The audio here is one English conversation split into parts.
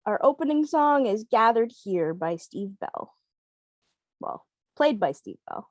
Our opening song is Gathered Here by Steve Bell. Well, played by Steve Bell.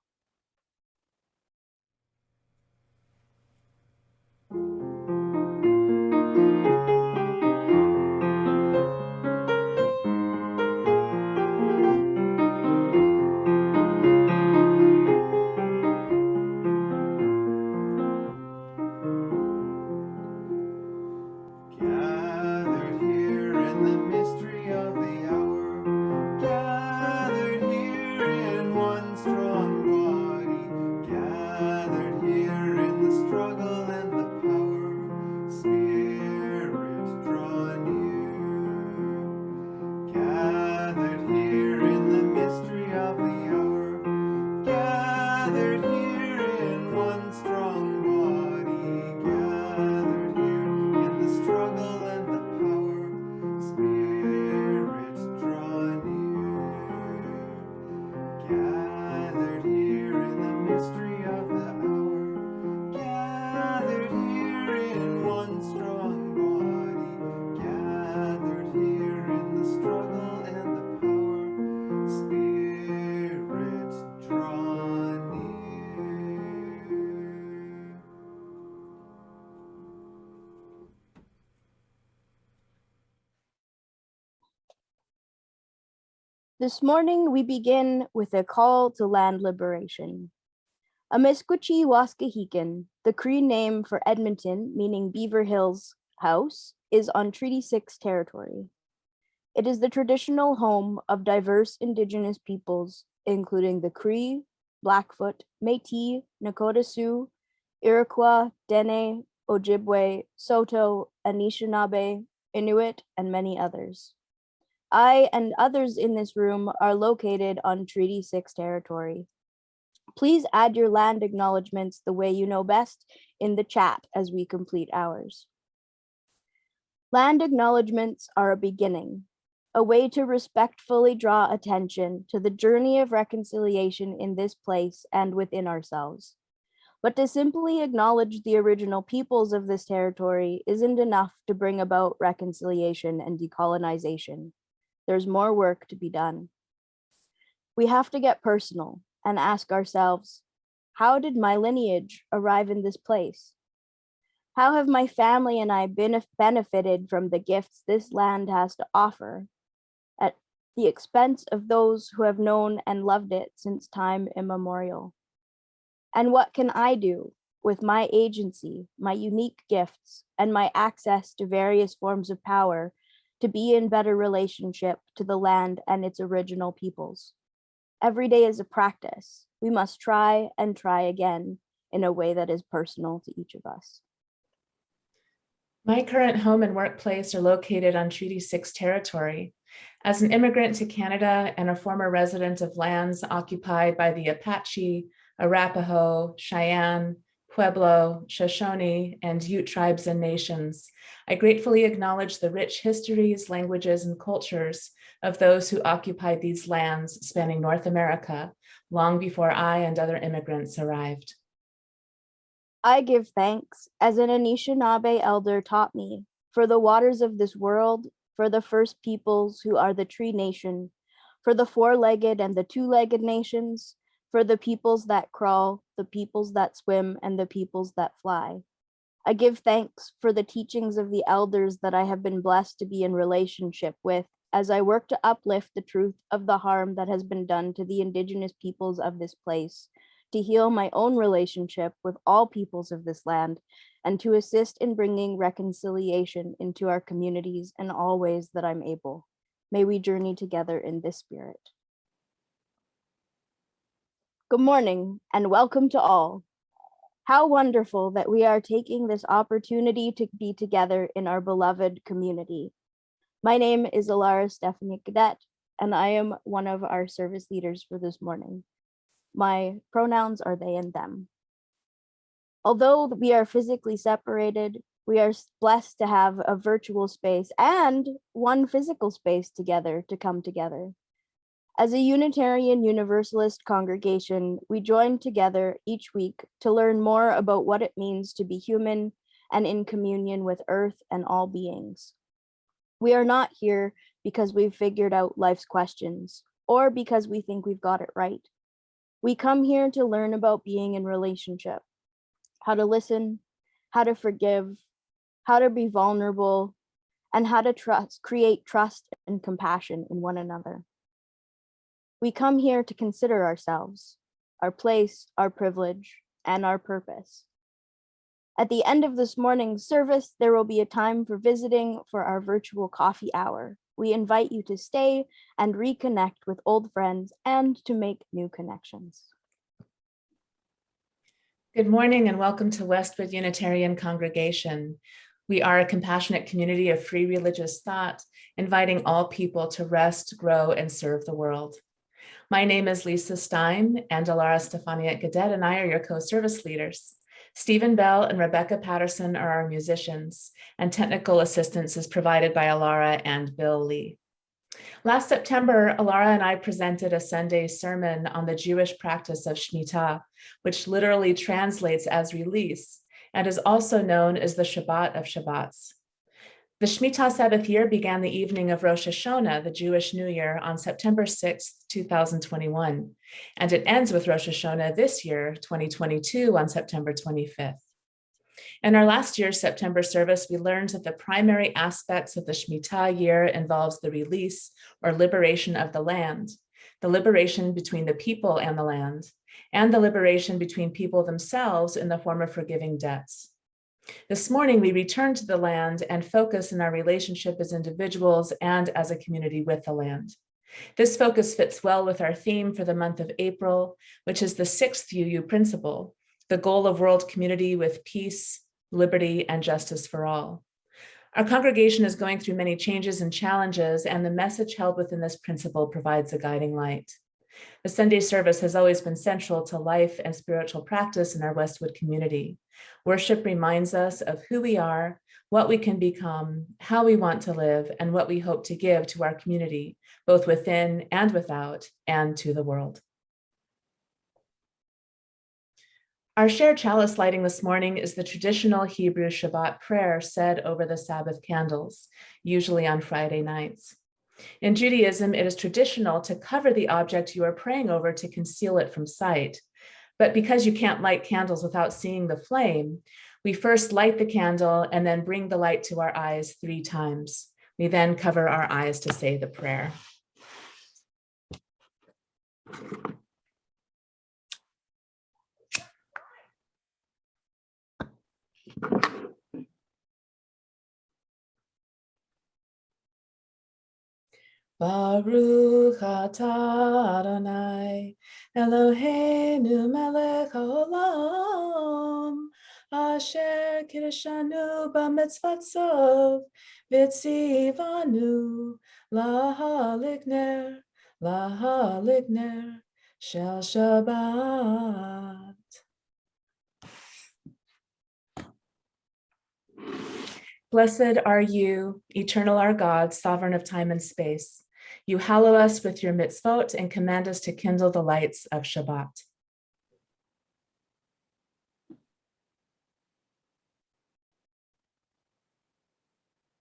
This morning, we begin with a call to land liberation. Amiskwichi Waskahikan, the Cree name for Edmonton, meaning Beaver Hills House, is on Treaty 6 territory. It is the traditional home of diverse Indigenous peoples, including the Cree, Blackfoot, Métis, Nakota Sioux, Iroquois, Dene, Ojibwe, Saulteaux, Anishinaabe, Inuit, and many others. I and others in this room are located on Treaty 6 territory. Please add your land acknowledgements the way you know best in the chat as we complete ours. Land acknowledgements are a beginning, a way to respectfully draw attention to the journey of reconciliation in this place and within ourselves. But to simply acknowledge the original peoples of this territory isn't enough to bring about reconciliation and decolonization. There's more work to be done. We have to get personal and ask ourselves, how did my lineage arrive in this place? How have my family and I benefited from the gifts this land has to offer at the expense of those who have known and loved it since time immemorial? And what can I do with my agency, my unique gifts, and my access to various forms of power to be in better relationship to the land and its original peoples? Every day is a practice. We must try and try again in a way that is personal to each of us. My current home and workplace are located on Treaty 6 territory. As an immigrant to Canada and a former resident of lands occupied by the Apache, Arapaho, Cheyenne, Pueblo, Shoshone, and Ute tribes and nations, I gratefully acknowledge the rich histories, languages, and cultures of those who occupied these lands spanning North America long before I and other immigrants arrived. I give thanks, as an Anishinaabe elder taught me, for the waters of this world, for the first peoples who are the Tree Nation, for the four-legged and the two-legged nations, for the peoples that crawl, the peoples that swim, and the peoples that fly. I give thanks for the teachings of the elders that I have been blessed to be in relationship with as I work to uplift the truth of the harm that has been done to the Indigenous peoples of this place, to heal my own relationship with all peoples of this land, and to assist in bringing reconciliation into our communities in all ways that I'm able. May we journey together in this spirit. Good morning and welcome to all. How wonderful that we are taking this opportunity to be together in our beloved community. My name is Ilara Stefaniuk-Gaudet, and I am one of our service leaders for this morning. My pronouns are they and them. Although we are physically separated, we are blessed to have a virtual space and one physical space together to come together. As a Unitarian Universalist congregation, we join together each week to learn more about what it means to be human and in communion with Earth and all beings. We are not here because we've figured out life's questions or because we think we've got it right. We come here to learn about being in relationship, how to listen, how to forgive, how to be vulnerable, and how to create trust and compassion in one another. We come here to consider ourselves, our place, our privilege, and our purpose. At the end of this morning's service, there will be a time for visiting for our virtual coffee hour. We invite you to stay and reconnect with old friends and to make new connections. Good morning and welcome to Westwood Unitarian Congregation. We are a compassionate community of free religious thought, inviting all people to rest, grow, and serve the world. My name is Lisa Stein, and Ilara Stefaniuk-Gaudet and I are your co-service leaders. Stephen Bell and Rebecca Patterson are our musicians, and technical assistance is provided by Ilara and Bill Lee. Last September, Ilara and I presented a Sunday sermon on the Jewish practice of Shmitah, which literally translates as release and is also known as the Shabbat of Shabbats. The Shmitah Sabbath year began the evening of Rosh Hashanah, the Jewish New Year, on September 6th, 2021, and it ends with Rosh Hashanah this year, 2022, on September 25th. In our last year's September service, we learned that the primary aspects of the Shmitah year involves the release or liberation of the land, the liberation between the people and the land, and the liberation between people themselves in the form of forgiving debts. This morning, we return to the land and focus in our relationship as individuals and as a community with the land. This focus fits well with our theme for the month of April, which is the 6th UU principle, the goal of world community with peace, liberty, and justice for all. Our congregation is going through many changes and challenges, and the message held within this principle provides a guiding light. The Sunday service has always been central to life and spiritual practice in our Westwood community. Worship reminds us of who we are, what we can become, how we want to live, and what we hope to give to our community, both within and without, and to the world. Our shared chalice lighting this morning is the traditional Hebrew Shabbat prayer said over the Sabbath candles, usually on Friday nights. In Judaism, it is traditional to cover the object you are praying over to conceal it from sight. But because you can't light candles without seeing the flame, we first light the candle and then bring the light to our eyes 3 times. We then cover our eyes to say the prayer. Baruch atah Adonai, Eloheinu melech haolam, asher kiddushanu b'mitzvotzov, v'tzivanu lahalik ner shel Shabbat. Blessed are you, eternal our God, sovereign of time and space. You hallow us with your mitzvot and command us to kindle the lights of Shabbat.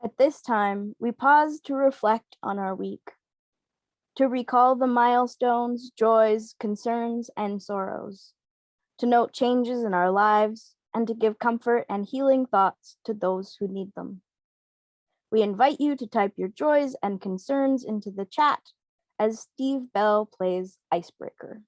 At this time, we pause to reflect on our week, to recall the milestones, joys, concerns, and sorrows, to note changes in our lives, and to give comfort and healing thoughts to those who need them. We invite you to type your joys and concerns into the chat as Steve Bell plays Icebreaker.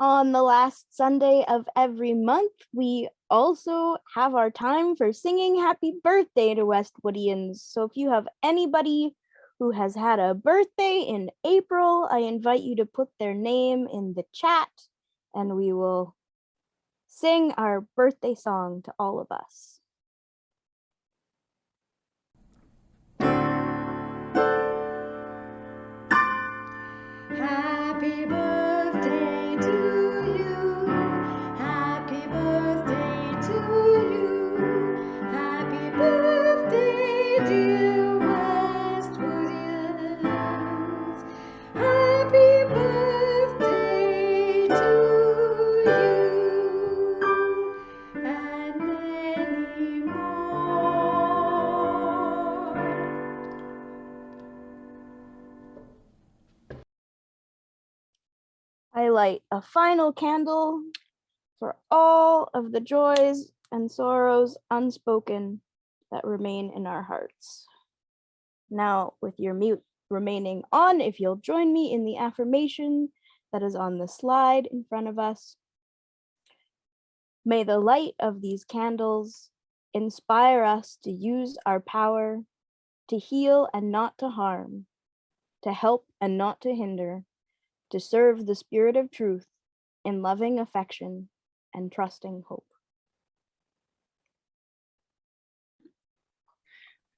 On the last Sunday of every month, we also have our time for singing happy birthday to Westwoodians. So if you have anybody who has had a birthday in April, I invite you to put their name in the chat and we will sing our birthday song to all of us. Happy birthday to you. Happy birthday to you. Happy birthday, dear Westwoodians. Happy birthday to you and many more. I light a final candle for all of the joys and sorrows unspoken that remain in our hearts. Now, with your mute remaining on, if you'll join me in the affirmation that is on the slide in front of us. May the light of these candles inspire us to use our power, to heal and not to harm, to help and not to hinder, to serve the spirit of truth in loving affection and trusting hope.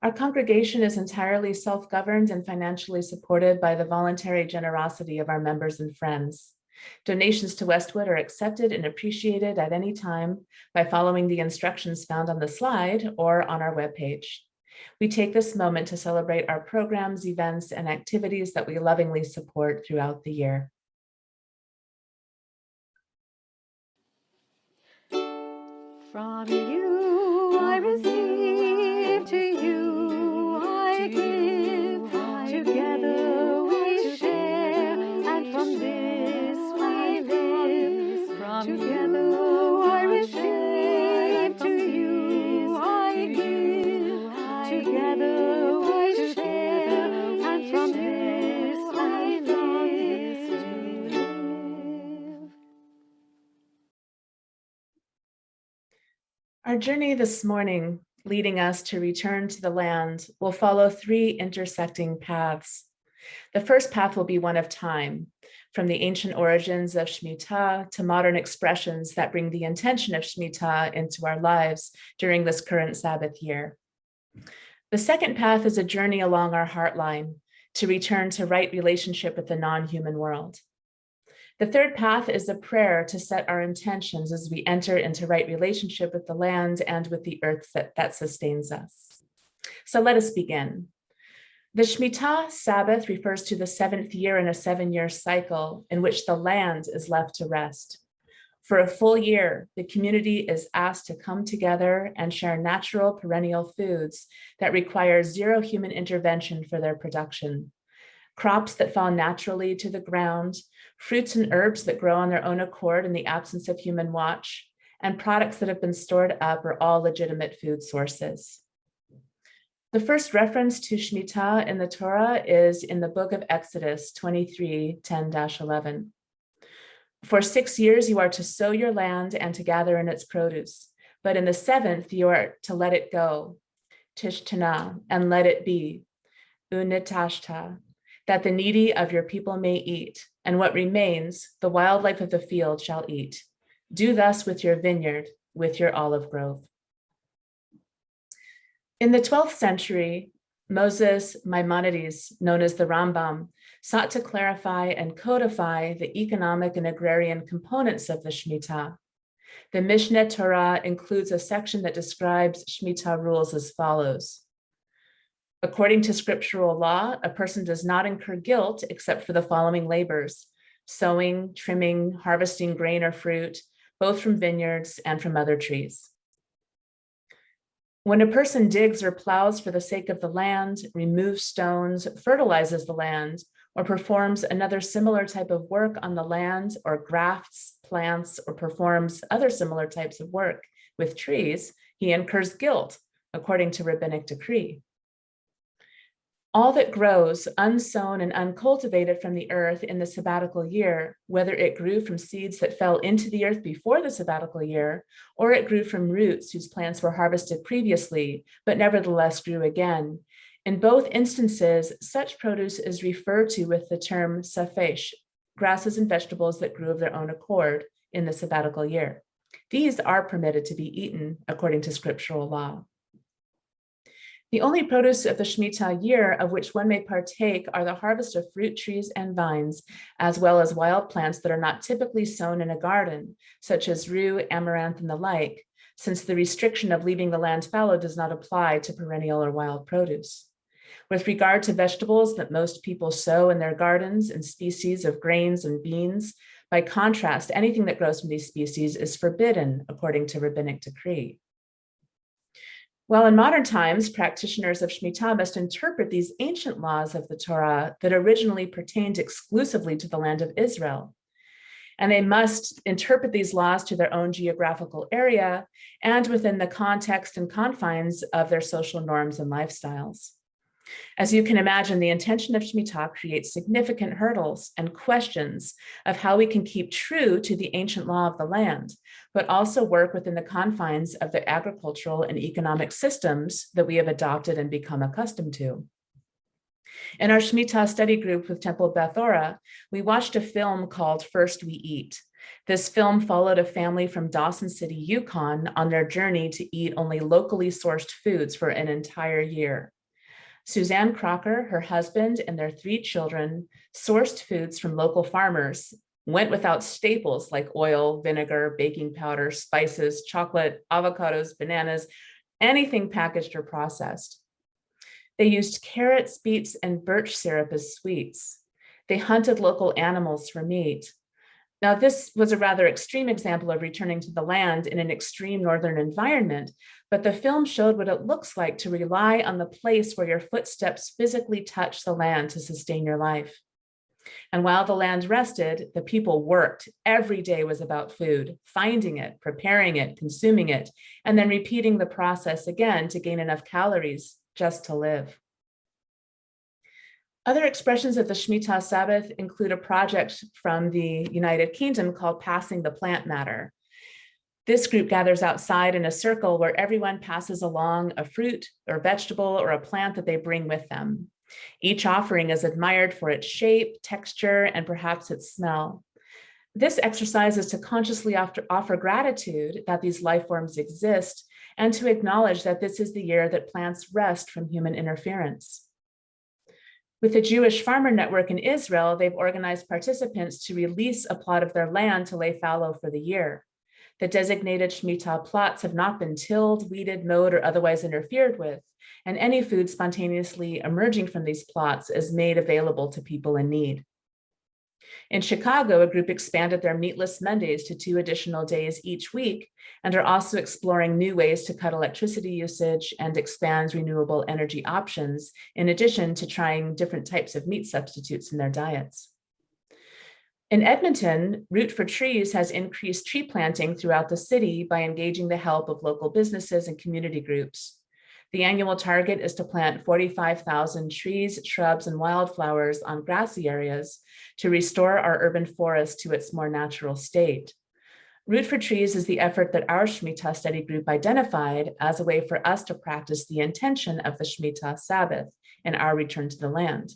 Our congregation is entirely self-governed and financially supported by the voluntary generosity of our members and friends. Donations to Westwood are accepted and appreciated at any time by following the instructions found on the slide or on our webpage. We take this moment to celebrate our programs, events, and activities that we lovingly support throughout the year. From you I receive, to you I give, together we share, and from this we live. From you I receive, to you I give, together we share, and from this I live to live. Our journey this morning, leading us to return to the land, will follow three intersecting paths. The first path will be one of time, from the ancient origins of Shmitah to modern expressions that bring the intention of Shmitah into our lives during this current Sabbath year. The second path is a journey along our heart line to return to right relationship with the non-human world. The third path is a prayer to set our intentions as we enter into right relationship with the land and with the earth that sustains us. So let us begin. The Shmitah Sabbath refers to the 7th year in a 7-year cycle in which the land is left to rest. For a full year, the community is asked to come together and share natural perennial foods that require zero human intervention for their production. Crops that fall naturally to the ground, fruits and herbs that grow on their own accord in the absence of human watch, and products that have been stored up are all legitimate food sources. The first reference to Shmitah in the Torah is in the book of Exodus 23:10-11. For 6 years you are to sow your land and to gather in its produce, but in the 7th you are to let it go, tishtana, and let it be, unitashta, that the needy of your people may eat, and what remains, the wildlife of the field shall eat. Do thus with your vineyard, with your olive grove. In the 12th century, Moses Maimonides, known as the Rambam, sought to clarify and codify the economic and agrarian components of the Shmitah. The Mishneh Torah includes a section that describes Shmitah rules as follows. According to scriptural law, a person does not incur guilt except for the following labors: sowing, trimming, harvesting grain or fruit, both from vineyards and from other trees. When a person digs or plows for the sake of the land, removes stones, fertilizes the land, or performs another similar type of work on the land, or grafts, plants, or performs other similar types of work with trees, he incurs guilt, according to rabbinic decree. All that grows unsown and uncultivated from the earth in the sabbatical year, whether it grew from seeds that fell into the earth before the sabbatical year, or it grew from roots whose plants were harvested previously, but nevertheless grew again. In both instances, such produce is referred to with the term safesh, grasses and vegetables that grew of their own accord in the sabbatical year. These are permitted to be eaten according to scriptural law. The only produce of the Shmitah year of which one may partake are the harvest of fruit trees and vines, as well as wild plants that are not typically sown in a garden, such as rue, amaranth, and the like, since the restriction of leaving the land fallow does not apply to perennial or wild produce. With regard to vegetables that most people sow in their gardens and species of grains and beans, by contrast, anything that grows from these species is forbidden according to rabbinic decree. Well, in modern times, practitioners of Shmitah must interpret these ancient laws of the Torah that originally pertained exclusively to the land of Israel. And they must interpret these laws to their own geographical area and within the context and confines of their social norms and lifestyles. As you can imagine, the intention of Shmitah creates significant hurdles and questions of how we can keep true to the ancient law of the land, but also work within the confines of the agricultural and economic systems that we have adopted and become accustomed to. In our Shmitah study group with Temple Beth Ora, we watched a film called First We Eat. This film followed a family from Dawson City, Yukon, on their journey to eat only locally sourced foods for an entire year. Suzanne Crocker, her husband, and their 3 children sourced foods from local farmers, went without staples like oil, vinegar, baking powder, spices, chocolate, avocados, bananas, anything packaged or processed. They used carrots, beets, and birch syrup as sweets. They hunted local animals for meat. Now, this was a rather extreme example of returning to the land in an extreme northern environment, but the film showed what it looks like to rely on the place where your footsteps physically touch the land to sustain your life. And while the land rested, the people worked. Every day was about food, finding it, preparing it, consuming it, and then repeating the process again to gain enough calories just to live. Other expressions of the Shmitah Sabbath include a project from the United Kingdom called Passing the Plant Matter. This group gathers outside in a circle where everyone passes along a fruit or vegetable or a plant that they bring with them. Each offering is admired for its shape, texture, and perhaps its smell. This exercise is to consciously offer gratitude that these life forms exist and to acknowledge that this is the year that plants rest from human interference. With the Jewish Farmer Network in Israel, they've organized participants to release a plot of their land to lay fallow for the year. The designated Shmitah plots have not been tilled, weeded, mowed, or otherwise interfered with, and any food spontaneously emerging from these plots is made available to people in need. In Chicago, a group expanded their meatless Mondays to 2 additional days each week and are also exploring new ways to cut electricity usage and expand renewable energy options, in addition to trying different types of meat substitutes in their diets. In Edmonton, Root for Trees has increased tree planting throughout the city by engaging the help of local businesses and community groups. The annual target is to plant 45,000 trees, shrubs, and wildflowers on grassy areas to restore our urban forest to its more natural state. Root for Trees is the effort that our Shmitah study group identified as a way for us to practice the intention of the Shmitah Sabbath in our return to the land.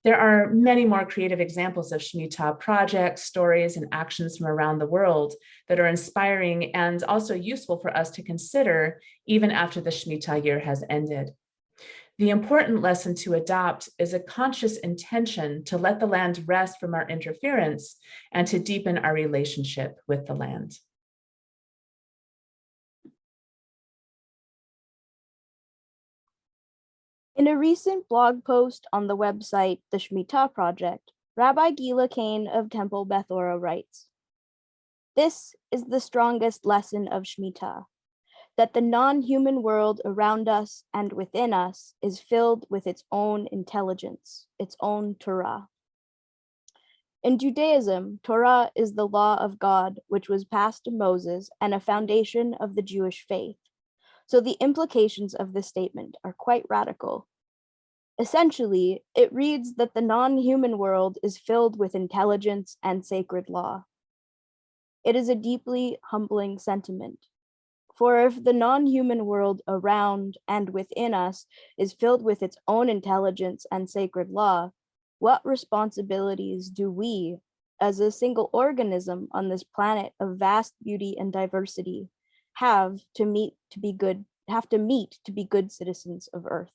There are many more creative examples of Shmitah projects, stories, and actions from around the world that are inspiring and also useful for us to consider even after the Shmitah year has ended. The important lesson to adopt is a conscious intention to let the land rest from our interference and to deepen our relationship with the land. In a recent blog post on the website The Shmitah Project, Rabbi Gila Kane of Temple Beth Ora writes, "This is the strongest lesson of Shmitah, that the non-human world around us and within us is filled with its own intelligence, its own Torah. In Judaism, Torah is the law of God, which was passed to Moses and a foundation of the Jewish faith. So the implications of this statement are quite radical. Essentially, it reads that the non-human world is filled with intelligence and sacred law. It is a deeply humbling sentiment. For if the non-human world around and within us is filled with its own intelligence and sacred law, what responsibilities do we, as a single organism on this planet of vast beauty and diversity, have to meet to be good citizens of Earth?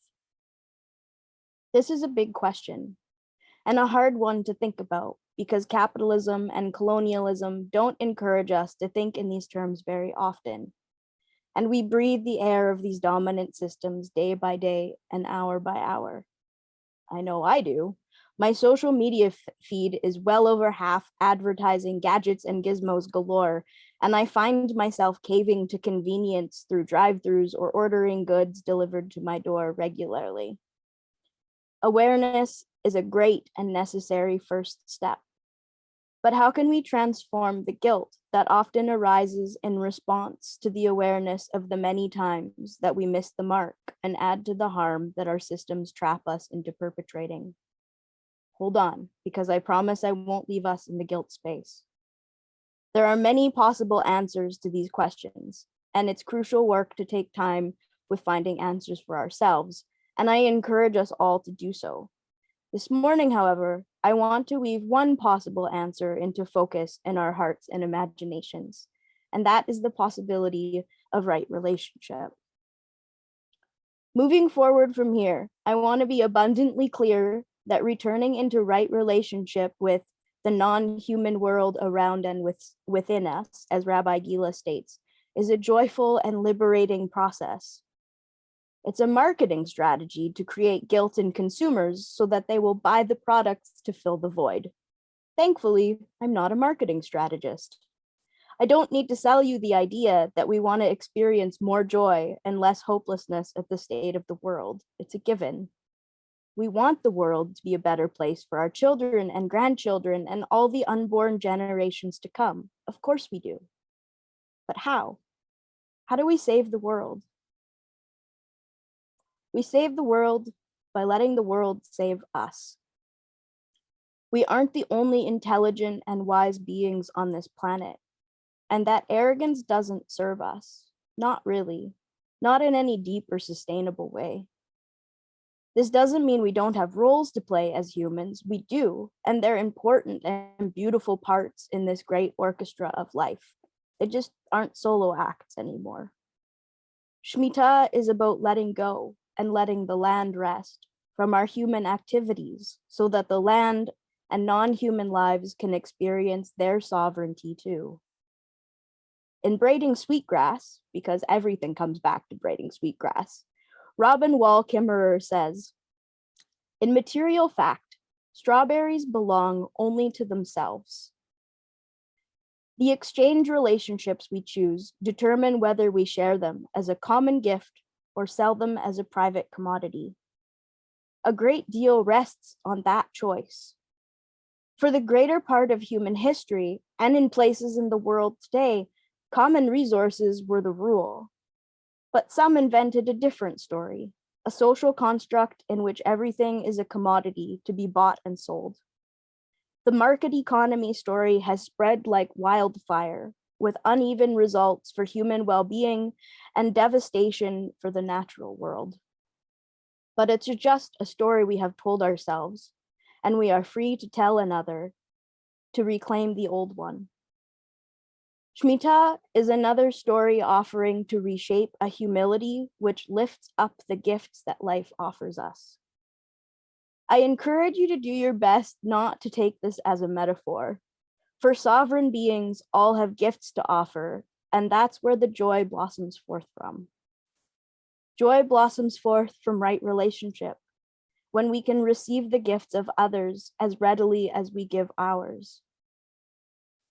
This is a big question, and a hard one to think about, because capitalism and colonialism don't encourage us to think in these terms very often. And we breathe the air of these dominant systems day by day and hour by hour. I know I do. My social media feed is well over half advertising gadgets and gizmos galore, and I find myself caving to convenience through drive-thrus or ordering goods delivered to my door regularly. Awareness is a great and necessary first step. But how can we transform the guilt that often arises in response to the awareness of the many times that we miss the mark and add to the harm that our systems trap us into perpetrating? Hold on, because I promise I won't leave us in the guilt space. There are many possible answers to these questions, and it's crucial work to take time with finding answers for ourselves, and I encourage us all to do so. This morning, however, I want to weave one possible answer into focus in our hearts and imaginations, and that is the possibility of right relationship. Moving forward from here, I want to be abundantly clear that returning into right relationship with the non-human world around and within us, as Rabbi Gila states, is a joyful and liberating process. It's a marketing strategy to create guilt in consumers so that they will buy the products to fill the void. Thankfully, I'm not a marketing strategist. I don't need to sell you the idea that we want to experience more joy and less hopelessness at the state of the world. It's a given. We want the world to be a better place for our children and grandchildren and all the unborn generations to come. Of course we do. But how? How do we save the world? We save the world by letting the world save us. We aren't the only intelligent and wise beings on this planet, and that arrogance doesn't serve us. Not really, not in any deep or sustainable way. This doesn't mean we don't have roles to play as humans. We do, and they're important and beautiful parts in this great orchestra of life. They just aren't solo acts anymore. Shmitah is about letting go and letting the land rest from our human activities so that the land and non-human lives can experience their sovereignty too. In braiding sweetgrass, because everything comes back to braiding sweetgrass, Robin Wall Kimmerer says, "In material fact, strawberries belong only to themselves. The exchange relationships we choose determine whether we share them as a common gift or sell them as a private commodity. A great deal rests on that choice. For the greater part of human history, and in places in the world today, common resources were the rule. But some invented a different story, a social construct in which everything is a commodity to be bought and sold. The market economy story has spread like wildfire, with uneven results for human well-being and devastation for the natural world. But it's just a story we have told ourselves, and we are free to tell another, to reclaim the old one. Shmitah is another story offering to reshape a humility which lifts up the gifts that life offers us. I encourage you to do your best not to take this as a metaphor. For sovereign beings, all have gifts to offer, and that's where the joy blossoms forth from. Joy blossoms forth from right relationship, when we can receive the gifts of others as readily as we give ours.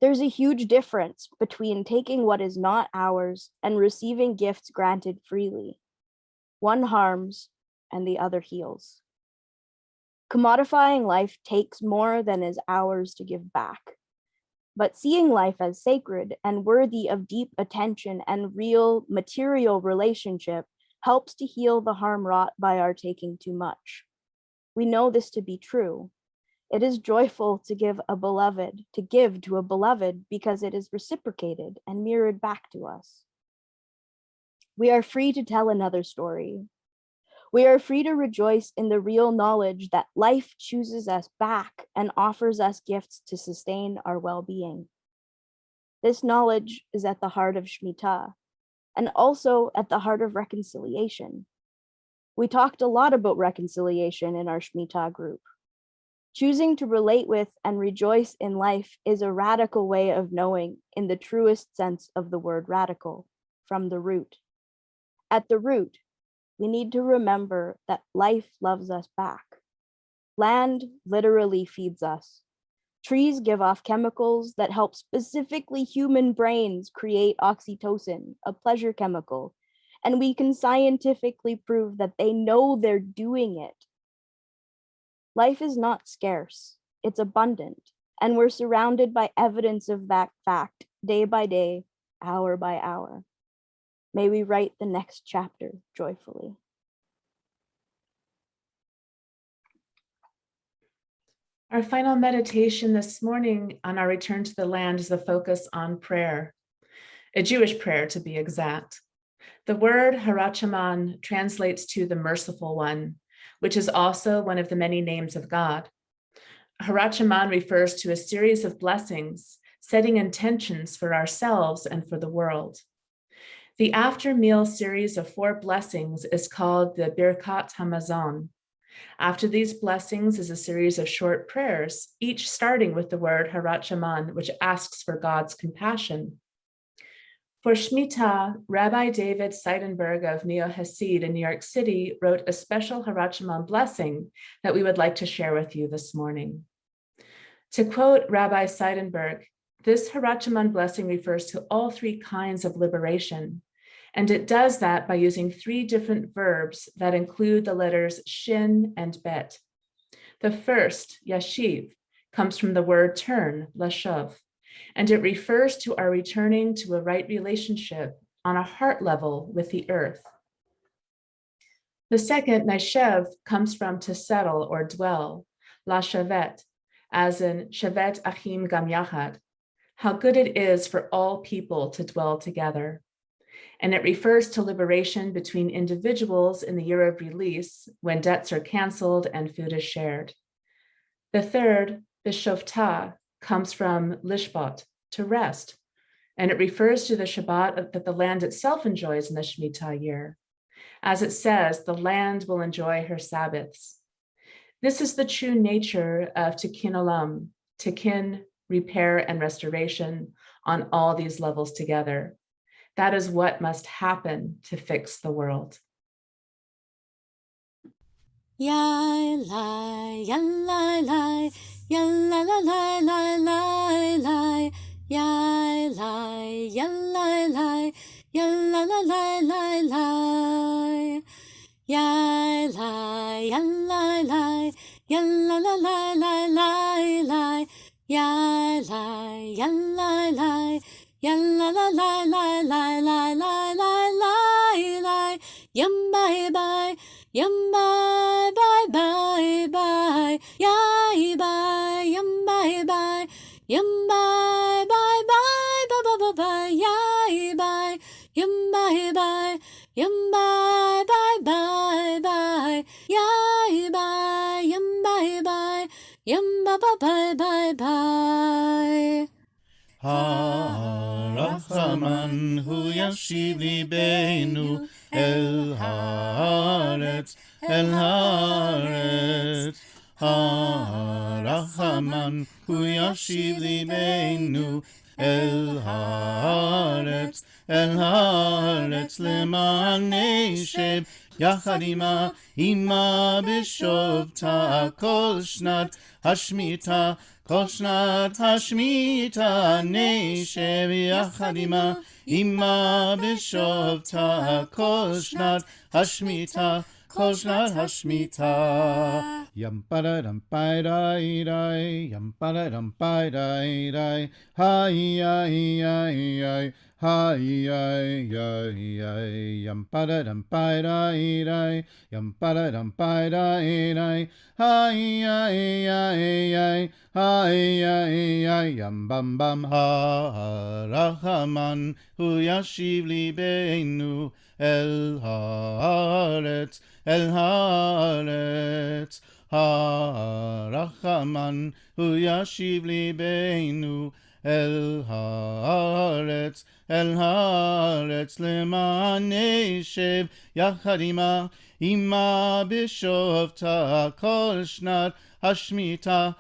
There's a huge difference between taking what is not ours and receiving gifts granted freely. One harms and the other heals. Commodifying life takes more than is ours to give back. But seeing life as sacred and worthy of deep attention and real material relationship helps to heal the harm wrought by our taking too much. We know this to be true. It is joyful to give to a beloved because it is reciprocated and mirrored back to us. We are free to tell another story. We are free to rejoice in the real knowledge that life chooses us back and offers us gifts to sustain our well-being. This knowledge is at the heart of Shmitah and also at the heart of reconciliation. We talked a lot about reconciliation in our Shmitah group. Choosing to relate with and rejoice in life is a radical way of knowing in the truest sense of the word radical, from the root. At the root, we need to remember that life loves us back. Land literally feeds us. Trees give off chemicals that help specifically human brains create oxytocin, a pleasure chemical, and we can scientifically prove that they know they're doing it. Life is not scarce, it's abundant, and we're surrounded by evidence of that fact day by day, hour by hour. May we write the next chapter joyfully. Our final meditation this morning on our return to the land is the focus on prayer, a Jewish prayer to be exact. The word Hirachiman translates to the merciful one, which is also one of the many names of God. Hirachiman refers to a series of blessings, setting intentions for ourselves and for the world. The after-meal series of 4 blessings is called the Birkat Hamazon. After these blessings is a series of short prayers, each starting with the word Hirachiman, which asks for God's compassion. For Shmitah, Rabbi David Seidenberg of Neo-Hasid in New York City wrote a special Hirachiman blessing that we would like to share with you this morning. To quote Rabbi Seidenberg, this Hirachiman blessing refers to all 3 kinds of liberation, and it does that by using 3 different verbs that include the letters shin and bet. The first, yashiv, comes from the word turn, lashav, and it refers to our returning to a right relationship on a heart level with the earth. The second, naishev, comes from to settle or dwell, lashavet, as in shavet achim gam yachad, how good it is for all people to dwell together. And it refers to liberation between individuals in the year of release when debts are canceled and food is shared. The third, bishofta, comes from lishbot, to rest, and it refers to the Shabbat that the land itself enjoys in the Shemitah year. As it says, the land will enjoy her Sabbaths. This is the true nature of tikkun olam, tikkun, repair, and restoration on all these levels together. That is what must happen to fix the world. Yai lai, yai lai, yai lai lai lai lai lai, yai lai, yai lai, yai lai lai lai lai, yai lai, yai lai, yai lai lai lai lai, yai lai, yai lai, yai lai lai lai lai lai lai lai, yum bye bye. Yum bye bye bye bye, yai bye, yum bye bye, yum bye bye bye bye bye bye, yai bye, yum bye bye, yum bye bye bye bye, yai bye, yum bye bye, yum bye bye bye bye. הרחמן הוא ישיב ליבנו אל הארץ, אל הארץ. הרחמן הוא ישיב ליבנו אל הארץ, אל הארץ למען נשב יחד עמה בשובתה כל שנת השמיטה. כל שנת השמיטה נשב יחד עמה בשובתה כל שנת השמיטה. kol shnat hashmita. Yam paradam paidai, yam paradam paidai, hi hi hi hi yam paradam paidai, yam paradam paidai, hi yam bam bam Hirachiman hu yashiv libeinu el haaretz Hirachiman hu yashiv libeinu el haaretz leman neshev yachad ima b'shovta kol shnat hashmita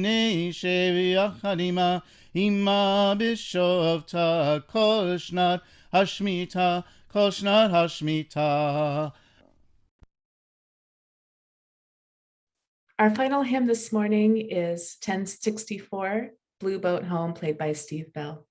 neshev yachad ima b'shovta kol shnat hashmita. Our final hymn this morning is 1064, Blue Boat Home, played by Steve Bell.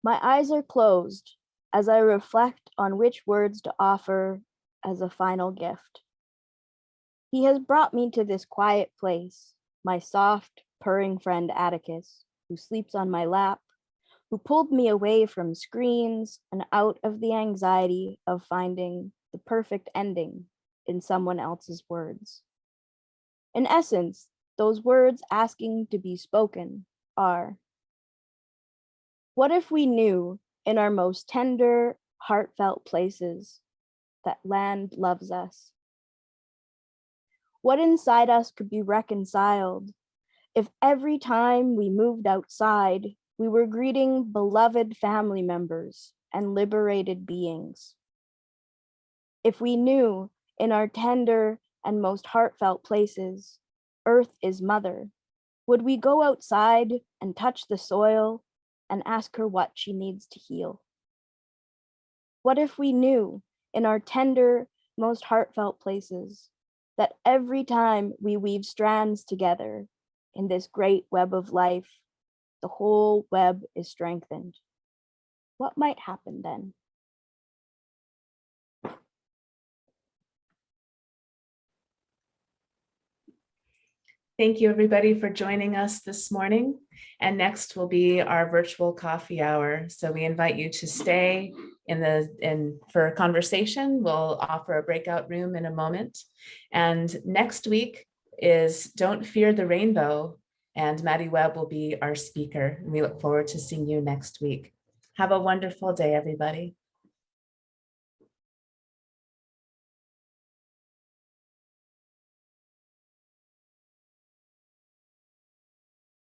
My eyes are closed as I reflect on which words to offer as a final gift. He has brought me to this quiet place, my soft, purring friend Atticus, who sleeps on my lap, who pulled me away from screens and out of the anxiety of finding the perfect ending in someone else's words. In essence, those words asking to be spoken are, what if we knew in our most tender, heartfelt places that land loves us? What inside us could be reconciled if every time we moved outside, we were greeting beloved family members and liberated beings? If we knew in our tender and most heartfelt places, Earth is Mother, would we go outside and touch the soil and ask her what she needs to heal? What if we knew in our tender, most heartfelt places that every time we weave strands together in this great web of life, the whole web is strengthened? What might happen then? Thank you, everybody, for joining us this morning. And next will be our virtual coffee hour. So we invite you to stay for a conversation. We'll offer a breakout room in a moment. And next week is Don't Fear the Rainbow. And Maddie Webb will be our speaker. And we look forward to seeing you next week. Have a wonderful day, everybody.